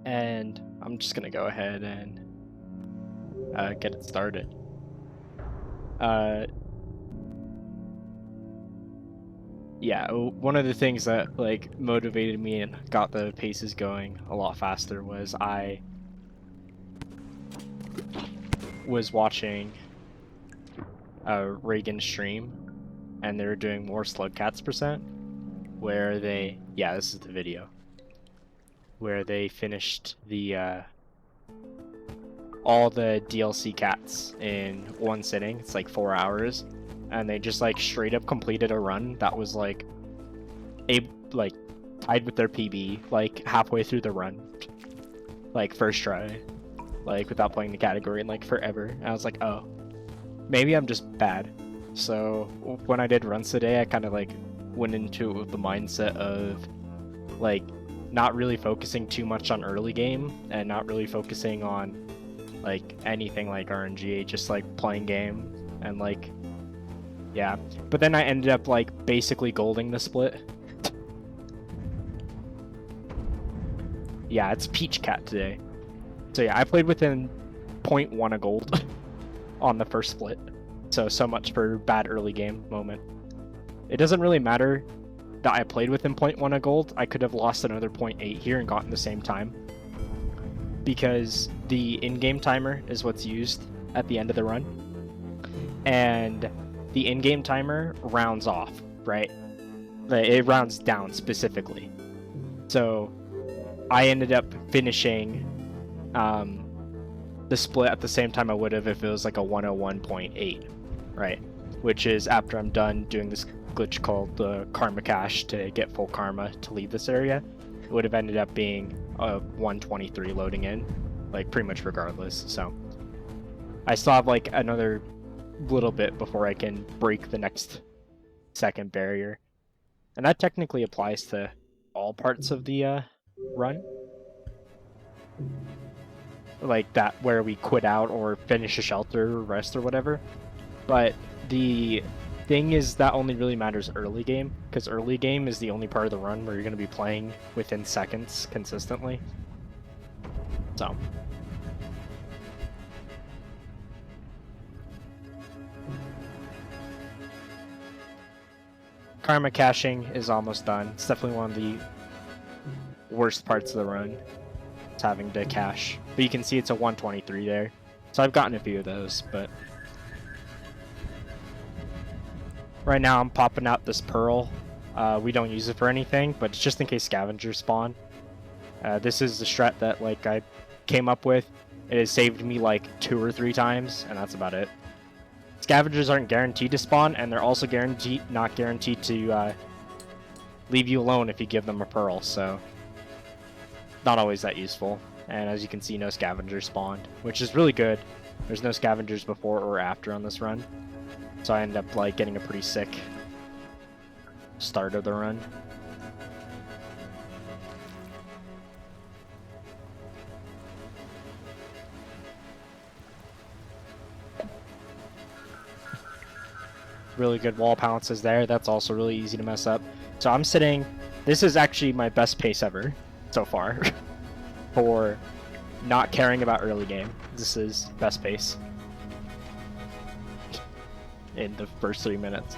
and I'm just gonna go ahead and get it started. Yeah, one of the things that like motivated me and got the paces going a lot faster was I was watching Reagan stream, and they were doing more Slugcats percent, where they, yeah, this is the video, where they finished the all the DLC cats in one sitting. It's like 4 hours, and they just like straight up completed a run that was like tied with their PB like halfway through the run, like first try, like without playing the category in like forever. And I was like, oh, maybe I'm just bad. So when I did runs today, I kind of like went into it with the mindset of like not really focusing too much on early game and not really focusing on like anything like RNG, just like playing game and like, yeah. But then I ended up like basically golding the split. Yeah, it's Peach Cat today. So yeah, I played within 0.1 of gold on the first split. So much for bad early game moment. It doesn't really matter that I played within 0.1 of gold. I could have lost another 0.8 here and gotten the same time, because the in-game timer is what's used at the end of the run, and the in-game timer rounds off, right? It rounds down specifically. So I ended up finishing the split at the same time I would have if it was like a 101.8, right? Which is after I'm done doing this glitch called the Karma Cache to get full karma to leave this area. It would have ended up being a 123 loading in, like pretty much regardless. So I still have like another little bit before I can break the next second barrier, and that technically applies to all parts of the run, like that where we quit out or finish a shelter or rest or whatever. But the thing is that only really matters early game, because early game is the only part of the run where you're going to be playing within seconds consistently. So karma caching is almost done. It's definitely one of the worst parts of the run. It's having to cache, but you can see it's a 123 there. So I've gotten a few of those, but right now I'm popping out this pearl. We don't use it for anything, but it's just in case scavengers spawn. This is the strat that like I came up with. It has saved me like 2 or 3 times, and that's about it. Scavengers aren't guaranteed to spawn, and they're also not guaranteed to leave you alone if you give them a pearl, so not always that useful. And as you can see, no scavengers spawned, which is really good. There's no scavengers before or after on this run, so I end up like getting a pretty sick start of the run. Really good wall pounces there. That's also really easy to mess up. So I'm sitting, this is actually my best pace ever so far for not caring about early game. This is best pace in the first 3 minutes.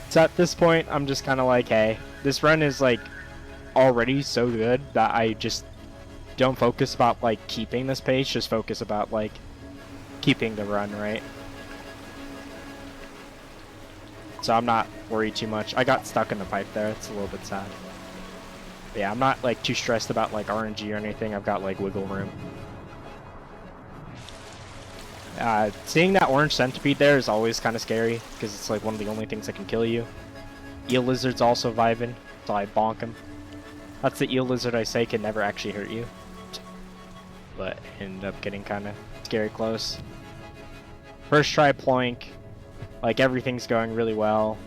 So at this point, I'm just kind of like, hey, this run is like already so good that I just don't focus about like keeping this pace, just focus about like keeping the run, right? So I'm not worried too much. I got stuck in the pipe there. It's a little bit sad. But yeah, I'm not like too stressed about like RNG or anything. I've got like wiggle room. Seeing that orange centipede there is always kind of scary, because it's like one of the only things that can kill you. Eel lizard's also vibing, so I bonk him. That's the eel lizard I say can never actually hurt you, but ended up getting kind of scary close. First try ploink, like everything's going really well.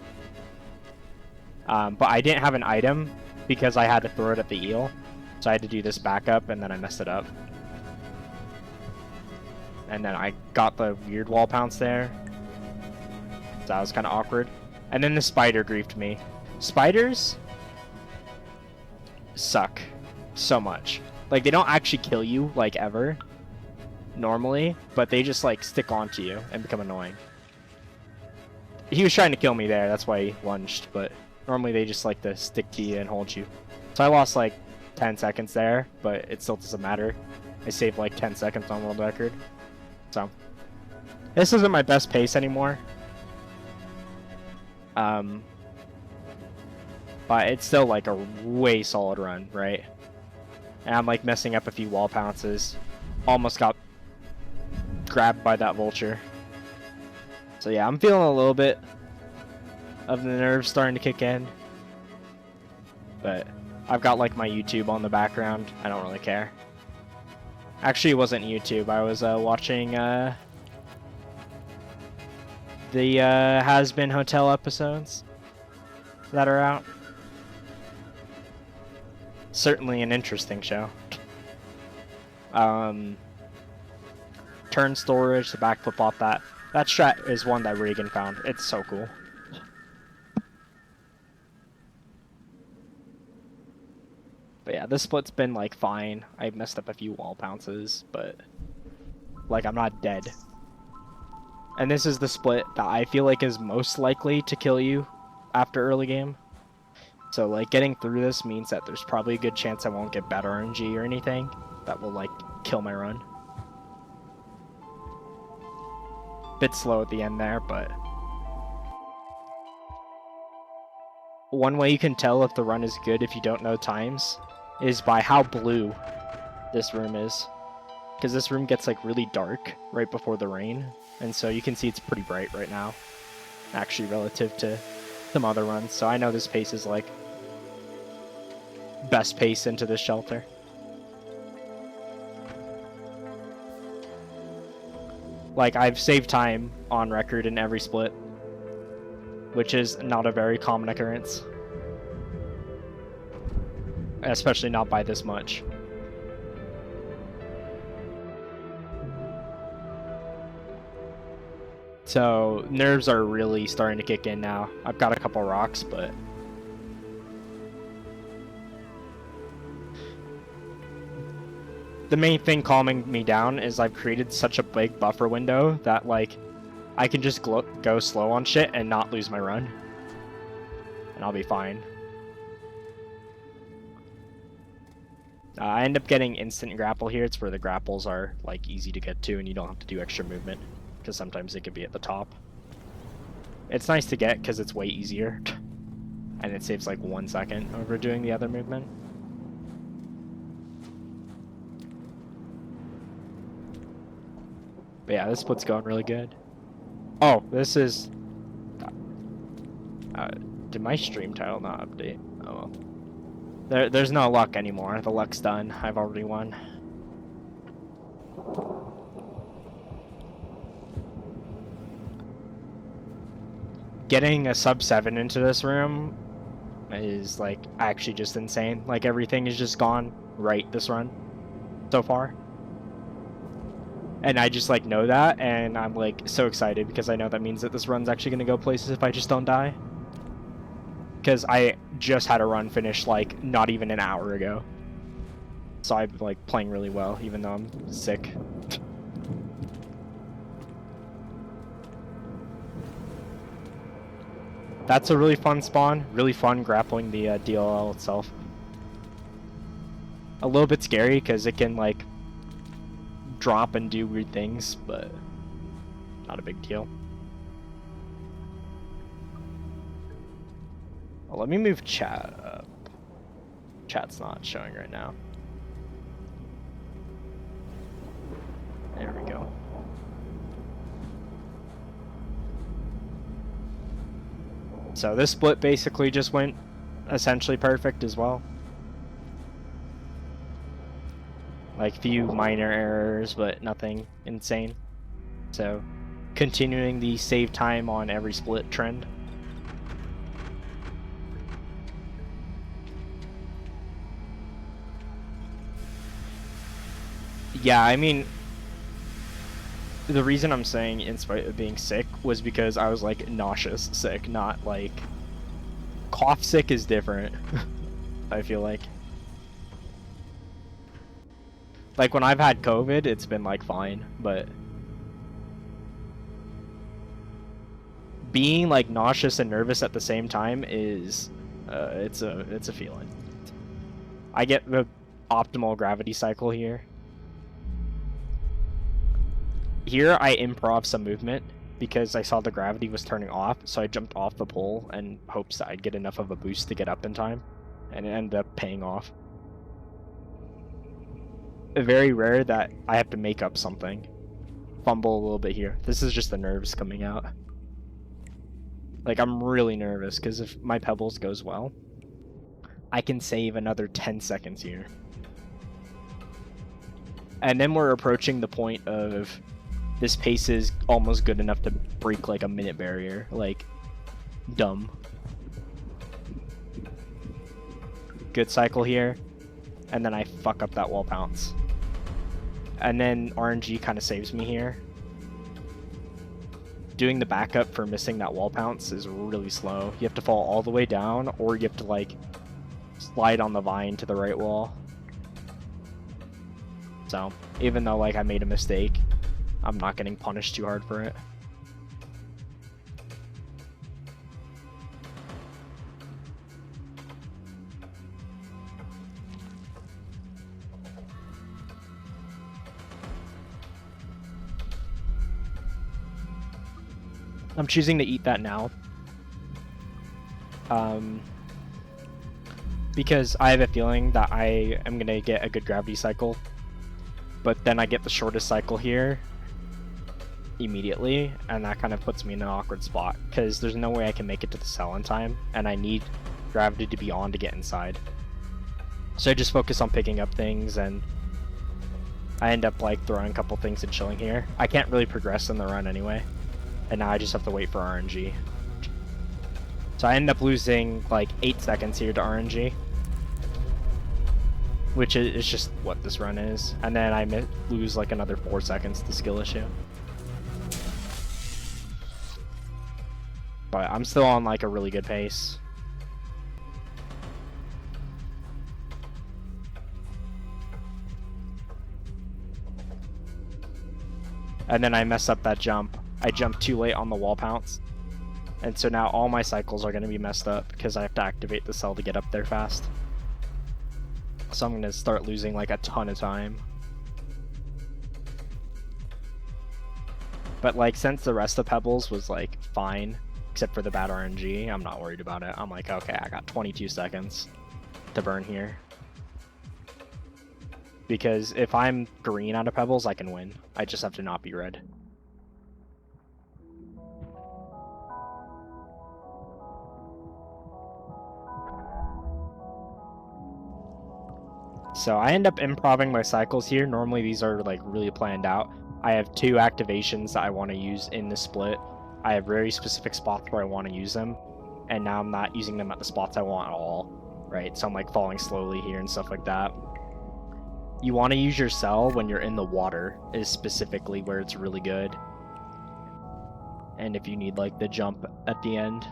But I didn't have an item because I had to throw it at the eel, so I had to do this backup, and then I messed it up. And then I got the weird wall pounce there, so that was kind of awkward. And then the spider griefed me. Spiders suck so much. Like, they don't actually kill you, like, ever, normally, but they just, like, stick onto you and become annoying. He was trying to kill me there, that's why he lunged, but normally they just like to stick to you and hold you. So I lost like 10 seconds there, but it still doesn't matter. I saved like 10 seconds on world record. So this isn't my best pace anymore. But it's still like a way solid run, right? And I'm like messing up a few wall pounces. Almost got grabbed by that vulture. So yeah, I'm feeling a little bit of the nerves starting to kick in. But I've got like my YouTube on the background. I don't really care. Actually, it wasn't YouTube. I was watching the Has Been Hotel episodes that are out. Certainly an interesting show. Turn storage, the backflip off that. That strat is one that Reagan found. It's so cool. But yeah, this split's been like fine. I messed up a few wall pounces, but like I'm not dead. And this is the split that I feel like is most likely to kill you after early game. So like getting through this means that there's probably a good chance I won't get bad RNG or anything that will like kill my run. Bit slow at the end there, but one way you can tell if the run is good if you don't know times is by how blue this room is, because this room gets like really dark right before the rain, and so you can see it's pretty bright right now actually relative to some other runs. So I know this pace is like best pace into this shelter. Like, I've saved time on record in every split, which is not a very common occurrence. Especially not by this much. So, nerves are really starting to kick in now. I've got a couple rocks, but the main thing calming me down is I've created such a big buffer window that, like, I can just go slow on shit and not lose my run. And I'll be fine. I end up getting instant grapple here. It's where the grapples are, like, easy to get to and you don't have to do extra movement, because sometimes they could be at the top. It's nice to get because it's way easier. And it saves, like, 1 second over doing the other movement. But yeah, this split's going really good. Oh, this is... did my stream title not update? Oh well. There's no luck anymore. The luck's done. I've already won. Getting a sub 7 into this room is, like, actually just insane. Like, everything is just gone right this run so far. And I just, like, know that, and I'm, like, so excited because I know that means that this run's actually going to go places if I just don't die. Because I just had a run finish, like, not even an hour ago. So I'm, like, playing really well, even though I'm sick. That's a really fun spawn. Really fun grappling the DLL itself. A little bit scary because it can, like, drop and do weird things, but not a big deal. Well, let me move chat up. Chat's not showing right now. There we go. So this split basically just went essentially perfect as well. Like, few minor errors, but nothing insane. So, continuing the save time on every split trend. Yeah, I mean, the reason I'm saying in spite of being sick was because I was, like, nauseous sick, not, like... Cough sick is different, I feel like. Like when I've had COVID, it's been like fine, but being like nauseous and nervous at the same time is it's a feeling. I get the optimal gravity cycle here. Here I improv some movement because I saw the gravity was turning off, so I jumped off the pole in hopes that I'd get enough of a boost to get up in time, and it ended up paying off. Very rare that I have to make up something. Fumble a little bit here. This is just the nerves coming out. Like, I'm really nervous because if my pebbles goes well, I can save another 10 seconds here. And then we're approaching the point of this pace is almost good enough to break like a minute barrier. Like, dumb. Good cycle here. And then I fuck up that wall pounce. And then RNG kind of saves me here. Doing the backup for missing that wall pounce is really slow. You have to fall all the way down, or you have to like slide on the vine to the right wall. So even though like I made a mistake, I'm not getting punished too hard for it. I'm choosing to eat that now. Because I have a feeling that I am going to get a good gravity cycle. But then I get the shortest cycle here immediately, and that kind of puts me in an awkward spot. Because there's no way I can make it to the cell in time, and I need gravity to be on to get inside. So I just focus on picking up things, and I end up like throwing a couple things and chilling here. I can't really progress in the run anyway. And now I just have to wait for RNG. So I end up losing like 8 seconds here to RNG. Which is just what this run is. And then I lose like another 4 seconds to skill issue. But I'm still on like a really good pace. And then I mess up that jump. I jumped too late on the wall pounce. And so now all my cycles are going to be messed up because I have to activate the cell to get up there fast. So I'm going to start losing like a ton of time. But like since the rest of Pebbles was like fine, except for the bad RNG, I'm not worried about it. I'm like, okay, I got 22 seconds to burn here. Because if I'm green out of Pebbles, I can win. I just have to not be red. So I end up improving my cycles here. Normally these are like really planned out. I have 2 activations that I want to use in the split. I have very specific spots where I want to use them. And now I'm not using them at the spots I want at all. Right? So I'm like falling slowly here and stuff like that. You want to use your cell when you're in the water is specifically where it's really good. And if you need like the jump at the end.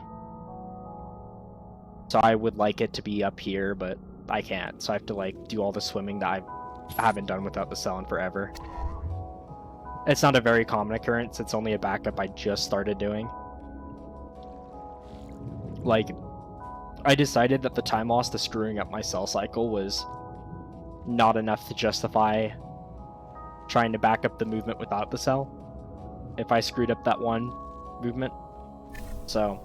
So I would like it to be up here, but I can't, so I have to like do all the swimming that I haven't done without the cell in forever. It's not a very common occurrence, it's only a backup I just started doing. Like, I decided that the time loss to screwing up my cell cycle was not enough to justify trying to back up the movement without the cell if I screwed up that one movement. So,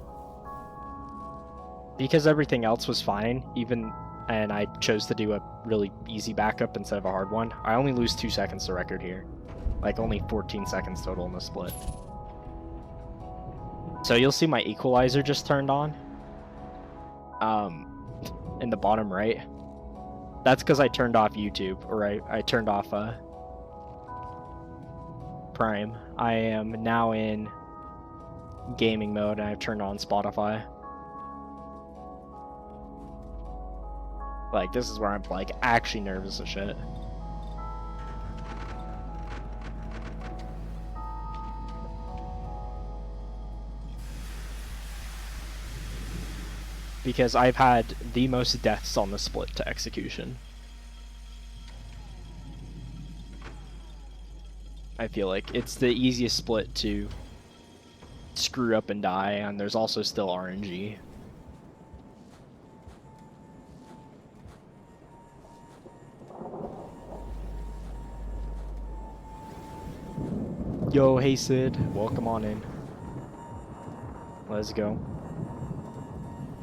because everything else was fine, and I chose to do a really easy backup instead of a hard one, I only lose 2 seconds to record here. Like, only 14 seconds total in the split. So you'll see my equalizer just turned on. In the bottom right. That's because I turned off YouTube, or I turned off Prime. I am now in gaming mode, and I've turned on Spotify. Like, this is where I'm, like, actually nervous as shit. Because I've had the most deaths on the split to execution. I feel like it's the easiest split to screw up and die, and there's also still RNG. Yo, hey Sid, welcome on in. Let's go.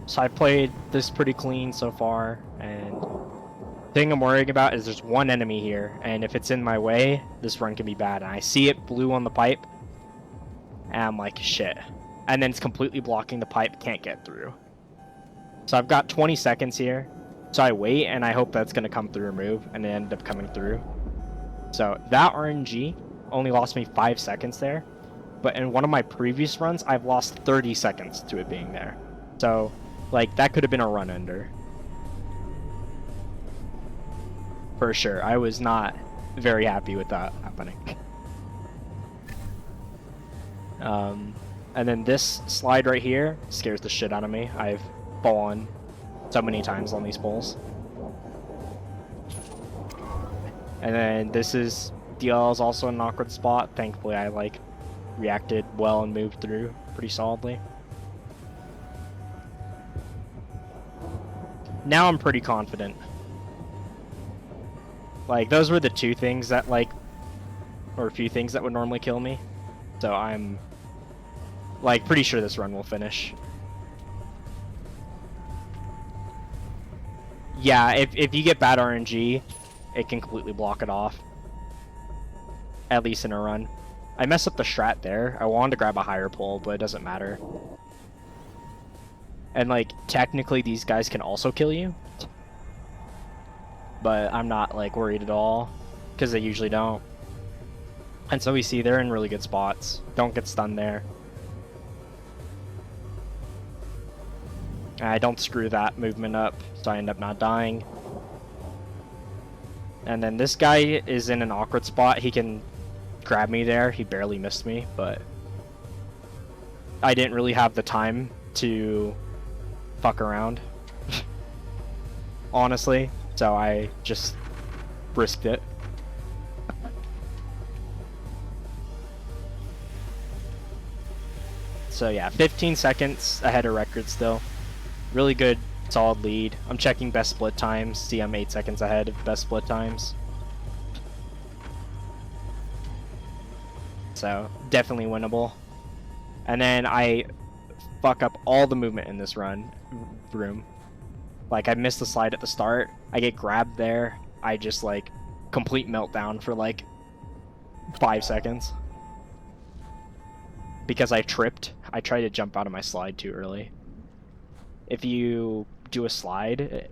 So I played this pretty clean so far, and the thing I'm worrying about is there's one enemy here, and if it's in my way, this run can be bad. And I see it blue on the pipe, and I'm like, shit. And then it's completely blocking the pipe, can't get through. So I've got 20 seconds here, so I wait, and I hope that's going to come through or move, and it ended up coming through. So that RNG only lost me 5 seconds there, but in one of my previous runs, I've lost 30 seconds to it being there. So, like, that could have been a run ender. For sure. I was not very happy with that happening. And then this slide right here scares the shit out of me. I've fallen so many times on these poles. And then this is DL is also an awkward spot. Thankfully, I like reacted well and moved through pretty solidly. Now I'm pretty confident. Like, those were the two things that, like, or a few things that would normally kill me. So I'm, like, pretty sure this run will finish. Yeah, if you get bad RNG, it can completely block it off. At least in a run. I messed up the strat there. I wanted to grab a higher pull, but it doesn't matter. And, like, technically these guys can also kill you. But I'm not, like, worried at all, because they usually don't. And so we see they're in really good spots. Don't get stunned there. I don't screw that movement up, so I end up not dying. And then this guy is in an awkward spot. He can grab me there. He barely missed me, but I didn't really have the time to fuck around. Honestly. So I just risked it. So yeah, 15 seconds ahead of record still. Really good, solid lead. I'm checking best split times. See, I'm 8 seconds ahead of best split times. So definitely winnable. And then I fuck up all the movement in this run. Room. Like, I missed the slide at the start. I get grabbed there. I just, like, complete meltdown for, like, 5 seconds. Because I tripped. I tried to jump out of my slide too early. If you do a slide,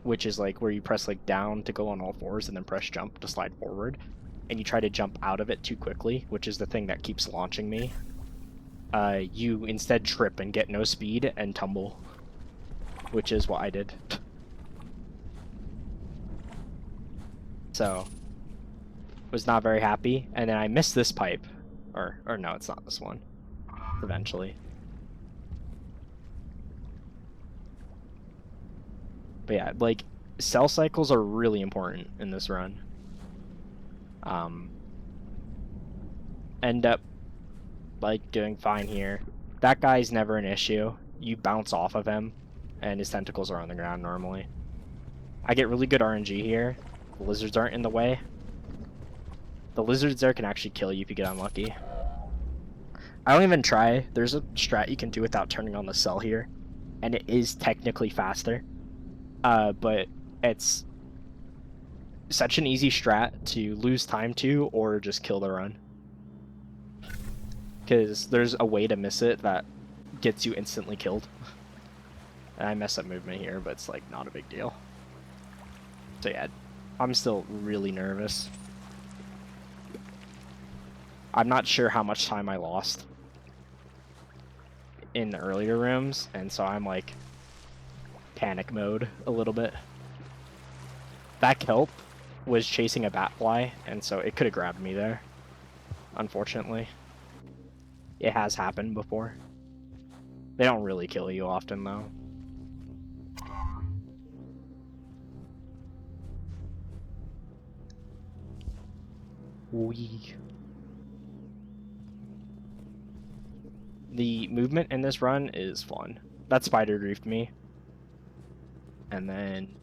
which is, like, where you press, like, down to go on all fours and then press jump to slide forward, and you try to jump out of it too quickly, which is the thing that keeps launching me, you instead trip and get no speed and tumble. Which is what I did. So, was not very happy. And then I missed this pipe. Or no, it's not this one. Eventually. But yeah, like, cell cycles are really important in this run. End up, like, doing fine here. That guy's never an issue. You bounce off of him, and his tentacles are on the ground normally. I get really good RNG here. The lizards aren't in the way. The lizards there can actually kill you if you get unlucky. I don't even try. There's a strat you can do without turning on the cell here, and it is technically faster. But it's such an easy strat to lose time to or just kill the run. Because there's a way to miss it that gets you instantly killed. And I mess up movement here, but it's, like, not a big deal. So yeah, I'm still really nervous. I'm not sure how much time I lost in the earlier rooms, and so I'm, like, panic mode a little bit. That kelp was chasing a batfly, and so it could have grabbed me there. Unfortunately. It has happened before. They don't really kill you often, though. Wee. The movement in this run is fun. That spider griefed me. And then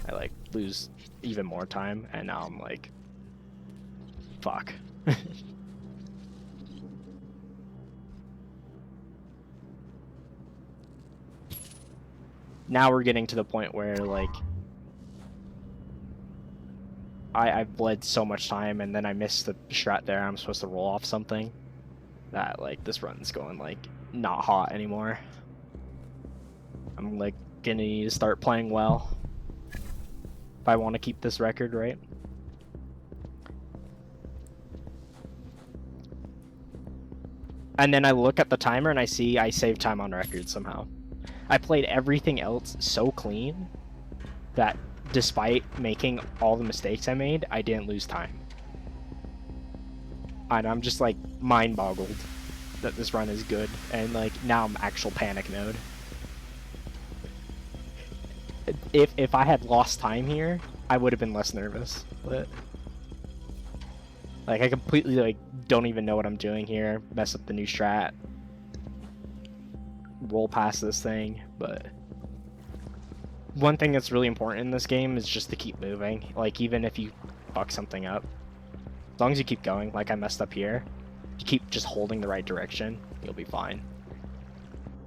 I like lose even more time, and now I'm like, fuck. Now we're getting to the point where like I've bled so much time, and then I missed the strat there. I'm supposed to roll off something. That like this run's going like not hot anymore. I'm like gonna need to start playing well if I want to keep this record, right? And then I look at the timer and I see I saved time on record somehow. I played everything else so clean that despite making all the mistakes I made, I didn't lose time. And I'm just like mind boggled that this run is good, and like now I'm actual panic mode. If I had lost time here, I would have been less nervous, but like I completely like don't even know what I'm doing here. Mess up the new strat. Roll past this thing, but one thing that's really important in this game is just to keep moving. Like even if you fuck something up, as long as you keep going, like I messed up here, you keep just holding the right direction, you'll be fine.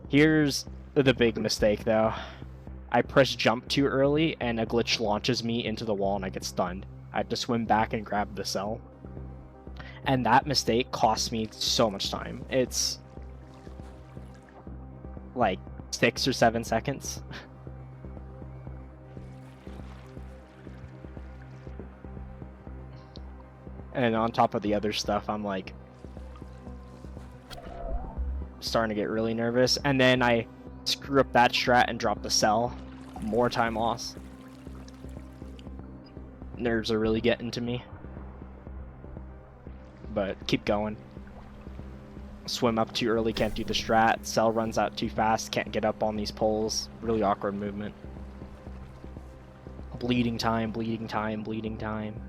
Here's the big mistake though. I press jump too early and a glitch launches me into the wall and I get stunned. I have to swim back and grab the cell. And that mistake costs me so much time. It's like 6 or 7 seconds. And on top of the other stuff, I'm like starting to get really nervous. And then I screw up that strat and drop the cell. More time loss. Nerves are really getting to me. But keep going. Swim up too early, can't do the strat. Cell runs out too fast, can't get up on these poles. Really awkward movement. Bleeding time, bleeding time, bleeding time.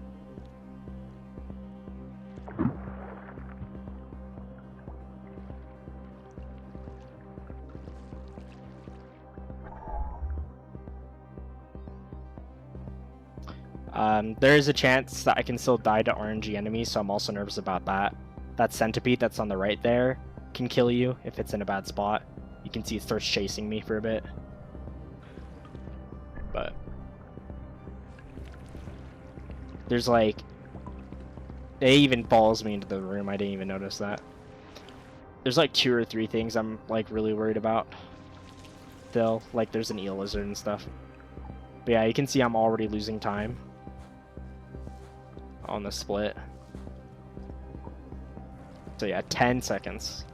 There is a chance that I can still die to RNG enemies, so I'm also nervous about that. That centipede that's on the right there can kill you if it's in a bad spot. You can see it starts chasing me for a bit. But there's like, it even follows me into the room. I didn't even notice that. There's like 2 or 3 things I'm like really worried about. Still, like there's an eel lizard and stuff. But yeah, you can see I'm already losing time on the split. So yeah, 10 seconds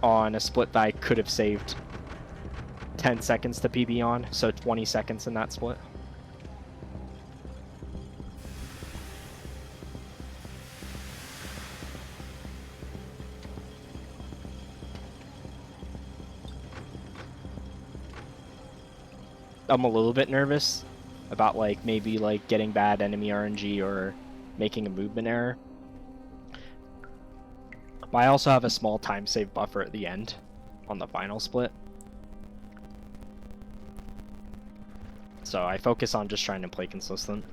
on a split that I could have saved 10 seconds to PB on, so 20 seconds in that split. I'm a little bit nervous about like maybe like getting bad enemy RNG or making a movement error. But I also have a small time save buffer at the end on the final split. So I focus on just trying to play consistent.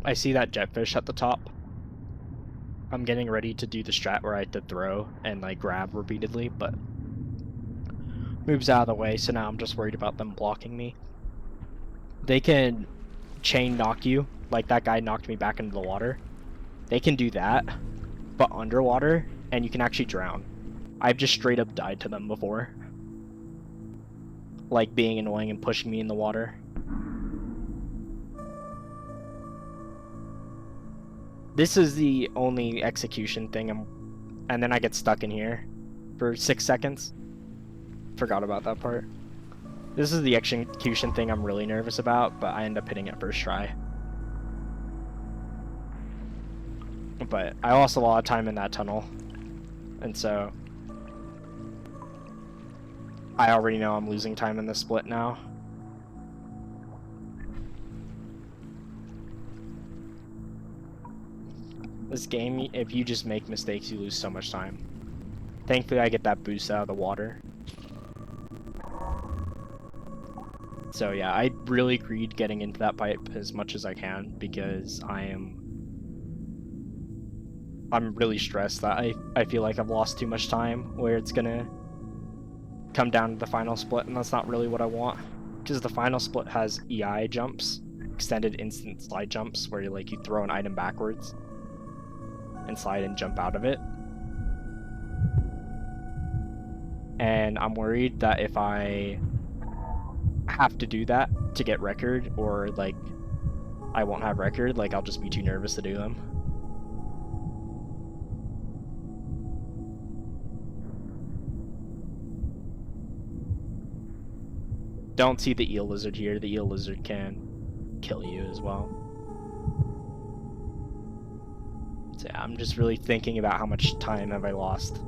I see that jetfish at the top. I'm getting ready to do the strat where I have to throw and like grab repeatedly, but moves out of the way, so now I'm just worried about them blocking me. They can chain knock you, like that guy knocked me back into the water. They can do that, but underwater, and you can actually drown. I've just straight up died to them before. Like being annoying and pushing me in the water. This is the only execution thing, and then I get stuck in here for 6 seconds. Forgot about that part. This is the execution thing I'm really nervous about, but I end up hitting it first try. But I lost a lot of time in that tunnel, and so I already know I'm losing time in the split now. This game, if you just make mistakes, you lose so much time. Thankfully, I get that boost out of the water. So yeah, I really greed getting into that pipe as much as I can because I'm really stressed that I feel like I've lost too much time where it's gonna come down to the final split, and that's not really what I want. Because the final split has EI jumps, extended instant slide jumps, where you throw an item backwards and slide and jump out of it. And I'm worried that if I have to do that to get record, or I won't have record, I'll just be too nervous to do them. Don't see the eel lizard here. The eel lizard can kill you as well. So yeah, I'm just really thinking about how much time have I lost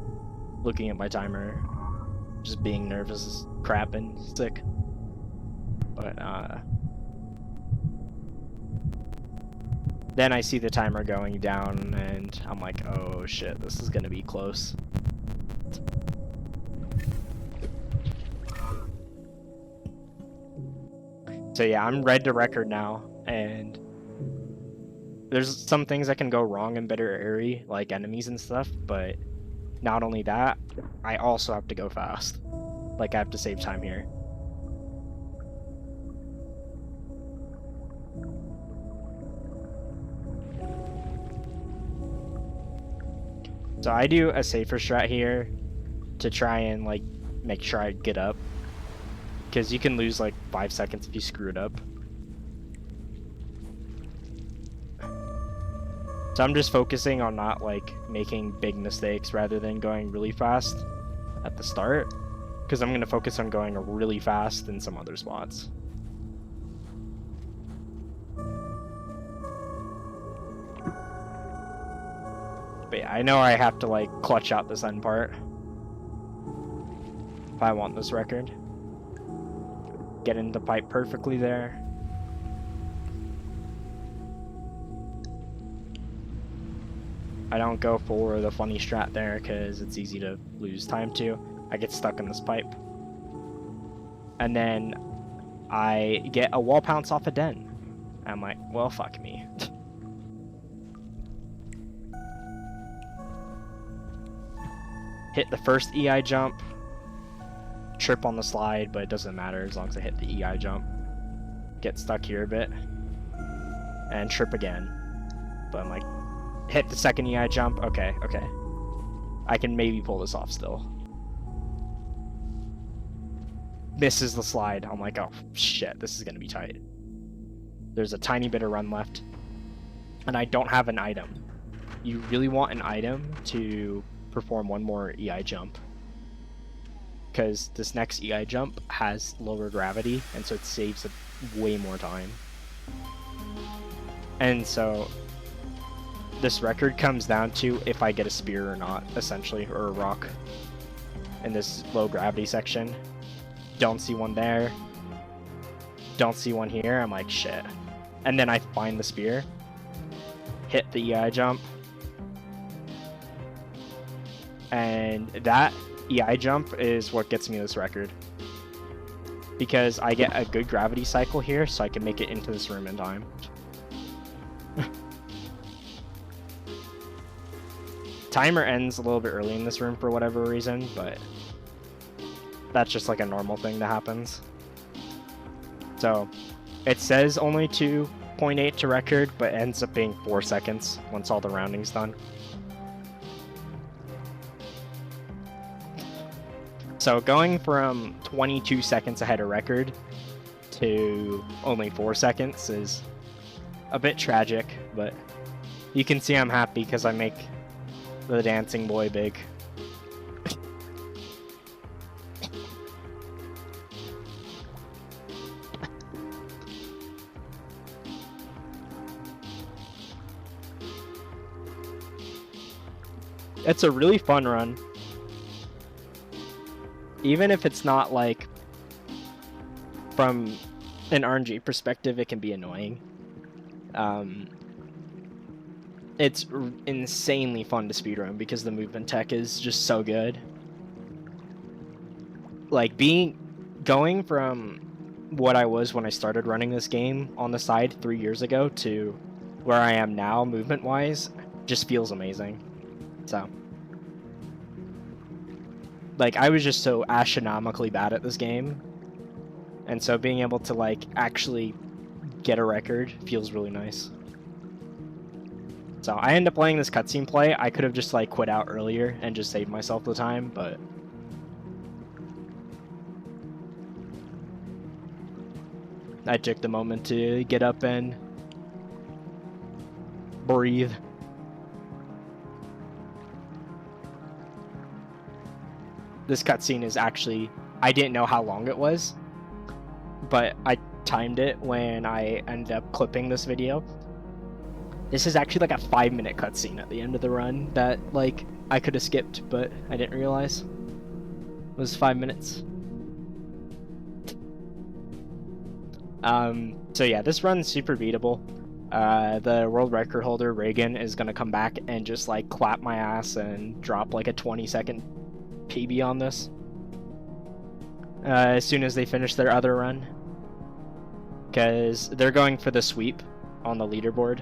looking at my timer, just being nervous as crap and sick. But then I see the timer going down and I'm like, oh shit, this is gonna be close. So yeah, I'm red to record now, and there's some things that can go wrong in Bitter Airy, like enemies and stuff, but not only that, I also have to go fast. I have to save time here. So I do a safer strat here to try and make sure I get up, because you can lose 5 seconds if you screw it up. So I'm just focusing on not making big mistakes rather than going really fast at the start, because I'm going to focus on going really fast in some other spots. But yeah, I know I have to clutch out this end part if I want this record. Get in the pipe perfectly there. I don't go for the funny strat there because it's easy to lose time to. I get stuck in this pipe. And then I get a wall pounce off a den. I'm like, well, fuck me. Hit the first EI jump. Trip on the slide, but it doesn't matter as long as I hit the EI jump. Get stuck here a bit. And trip again. But I'm like, hit the second EI jump. Okay. I can maybe pull this off still. Misses the slide. I'm like, oh shit, this is gonna be tight. There's a tiny bit of run left. And I don't have an item. You really want an item to perform one more EI jump, because this next EI jump has lower gravity, and so it saves way more time. And so this record comes down to if I get a spear or not, essentially, or a rock in this low gravity section. Don't see one there. Don't see one here. I'm like, shit. And then I find the spear, hit the EI jump, and that EI jump is what gets me this record, because I get a good gravity cycle here, so I can make it into this room in time. Timer ends a little bit early in this room for whatever reason, but that's just a normal thing that happens. So it says only 2.8 to record, but ends up being 4 seconds once all the rounding's done. So going from 22 seconds ahead of record to only 4 seconds is a bit tragic, but you can see I'm happy because I make the dancing boy big. It's a really fun run. Even if it's not like from an RNG perspective, it can be annoying. It's insanely fun to speedrun because the movement tech is just so good. Like going from what I was when I started running this game on the side 3 years ago to where I am now movement wise just feels amazing. So like I was just so astronomically bad at this game, and so being able to like actually get a record feels really nice. So I ended up playing this cutscene play. I could have just like quit out earlier and just saved myself the time, but I took the moment to get up and breathe. This cutscene is actually, I didn't know how long it was, but I timed it when I ended up clipping this video. This is actually like a 5-minute cutscene at the end of the run that like I could have skipped, but I didn't realize it was 5 minutes. So yeah, this run's super beatable. The world record holder, Reagan, is gonna come back and just like clap my ass and drop like a 20-second PB on this as soon as they finish their other run, because they're going for the sweep on the leaderboard,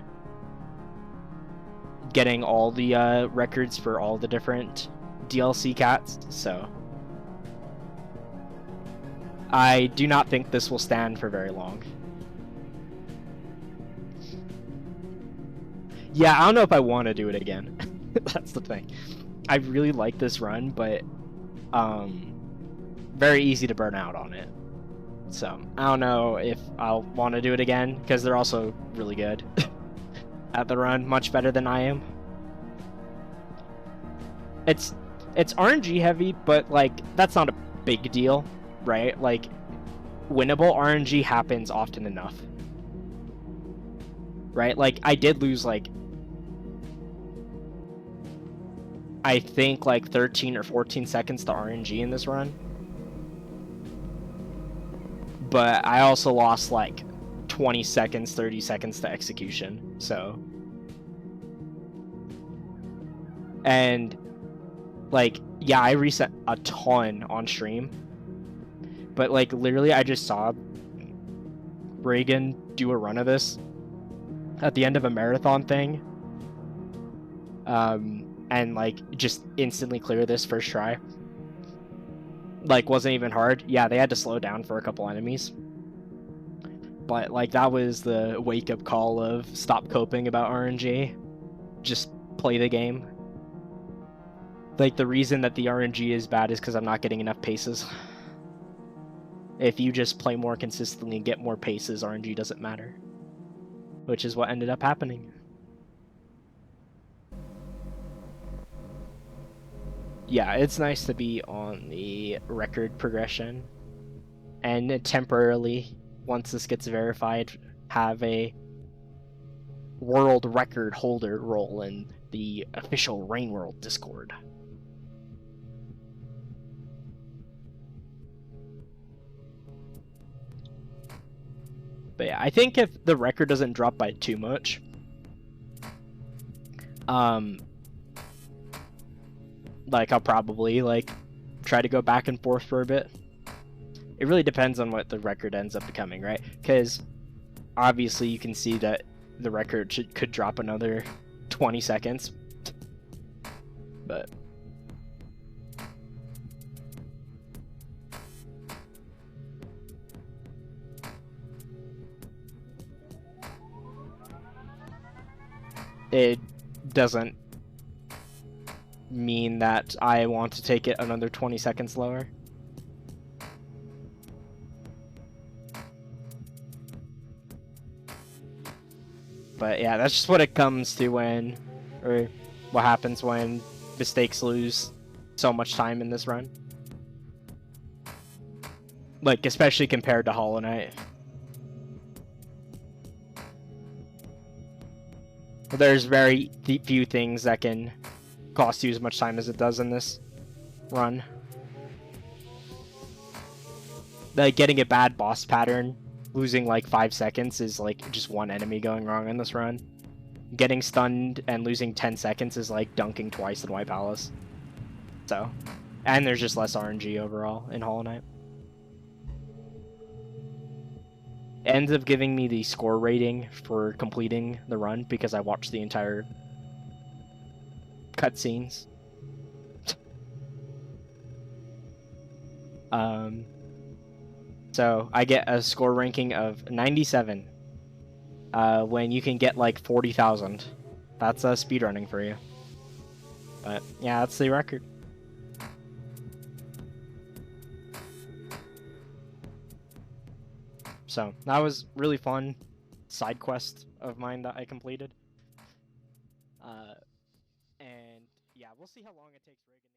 getting all the records for all the different DLC cats. So I do not think this will stand for very long. Yeah, I don't know if I want to do it again. That's the thing. I really like this run, but very easy to burn out on it. So I don't know if I'll want to do it again, because they're also really good at the run, much better than I am. It's RNG heavy, but like that's not a big deal, right? Like winnable RNG happens often enough, right? Like I did lose like I think like 13 or 14 seconds to RNG in this run, but I also lost like 20 seconds, 30 seconds to execution. So, and like, yeah, I reset a ton on stream, but like literally I just saw Reagan do a run of this at the end of a marathon thing, and like just instantly clear this first try. Like wasn't even hard. Yeah, they had to slow down for a couple enemies, but like that was the wake-up call of stop coping about RNG, just play the game. Like the reason that the RNG is bad is because I'm not getting enough paces. If you just play more consistently and get more paces, RNG doesn't matter, which is what ended up happening. Yeah, it's nice to be on the record progression, and temporarily, once this gets verified, have a world record holder role in the official Rain World Discord. But yeah, I think if the record doesn't drop by too much, like I'll probably like try to go back and forth for a bit. It really depends on what the record ends up becoming, right? Because obviously you can see that the record could drop another 20 seconds, but it doesn't mean that I want to take it another 20 seconds lower. But yeah, that's just what it comes to when, or what happens when mistakes lose so much time in this run. Like, especially compared to Hollow Knight. There's very few things that can cost you as much time as it does in this run. Like, getting a bad boss pattern, losing like 5 seconds is like just one enemy going wrong in this run. Getting stunned and losing 10 seconds is like dunking twice in White Palace. So, and there's just less RNG overall in Hollow Knight. Ends up giving me the score rating for completing the run because I watched the entire cutscenes. So I get a score ranking of 97. When you can get like 40,000. That's speedrunning for you. But yeah, that's the record. So that was really fun side quest of mine that I completed. And yeah, we'll see how long it takes Reagan.